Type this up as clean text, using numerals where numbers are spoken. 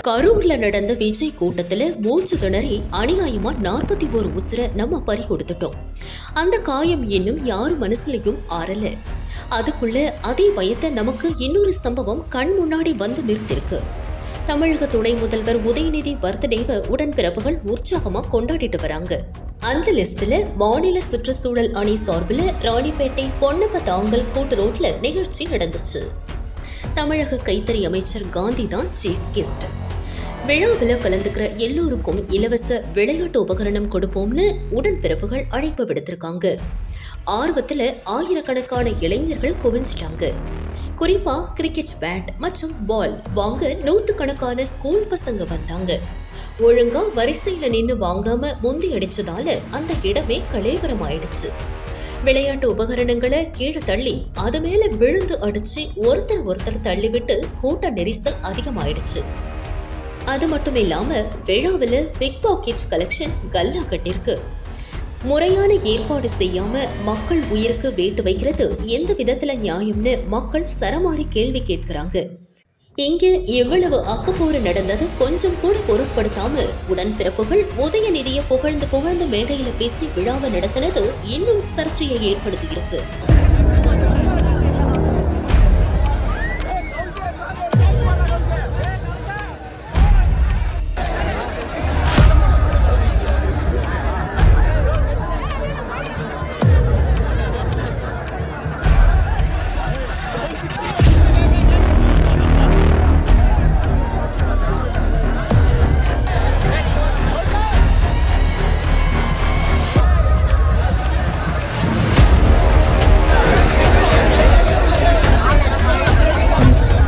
கரூர்ல நடந்த விஜய் கூட்டத்துல மூச்சு திணறி அநியாயமா 41 உசுரை நம்ம பறி கொடுத்துட்டோம். அந்த காயம் இன்னும் யாரு மனசுலயும் ஆறல. அதுக்குள்ள அதே பயத்தை நமக்கு இன்னொரு சம்பவம் கண் முன்னாடி வந்து நிறுத்திருக்கு. தமிழக துணை முதல்வர் உதயநிதி பர்த்டேவை உடன்பிறப்புகள் உற்சாகமா கொண்டாடிட்டு வராங்க. அந்த லிஸ்ட்ல மாநில சுற்றுச்சூழல் அணி சார்பில் ராணிப்பேட்டை பொன்னப்ப தாங்கல் கூட்டு ரோட்ல நிகழ்ச்சி நடந்துச்சு. தமிழக கைத்தறி அமைச்சர் காந்தி தான் சீஃப் கெஸ்ட். விழாவில் கலந்துக்கிற எல்லோருக்கும் இலவச விளையாட்டு உபகரணம் கொடுப்போம்னு உடன்பிறப்புகள் அழைப்பு விடுத்திருக்காங்க. ஆர்வத்துல ஆயிரக்கணக்கான இளைஞர்கள் குவிஞ்சிட்டாங்க. குறிப்பா கிரிக்கெட் பேட் மற்றும் பால் வாங்க நூற்றுக்கணக்கான ஸ்கூல் பசங்க வந்தாங்க. ஒழுங்கா வரிசையில நின்னு வாங்காம முந்தி அடிச்சதால அந்த இடமே கலேபரம் ஆயிடுச்சு. விளையாட்டு உபகரணங்களை கீழே தள்ளி அது மேல விழுந்து அடிச்சு ஒருத்தர் தள்ளிவிட்டு கூட்ட நெரிசல் அதிகமாயிடுச்சு. அது மட்டும் இல்லாம விழாவில் பிக் பாக்கெட் கலெக்ஷன் கல்லா கட்டிருக்கு. முறையான ஏற்பாடு செய்யாம மக்கள் உயிருக்கு வேட்டு வைக்கிறது எந்த விதத்துல நியாயம்னு மக்கள் சரமாரி கேள்வி கேட்கிறாங்க. இங்க இவ்வளவு அக்கப்போரு நடந்தது கொஞ்சம் கூட பொருட்படுத்தாம உடன்பிறப்புகள் உதயநிதியை புகழ்ந்து மேடையில பேசி விழாவை நடத்தினது இன்னும் சர்ச்சையை ஏற்படுத்தியிருக்கு.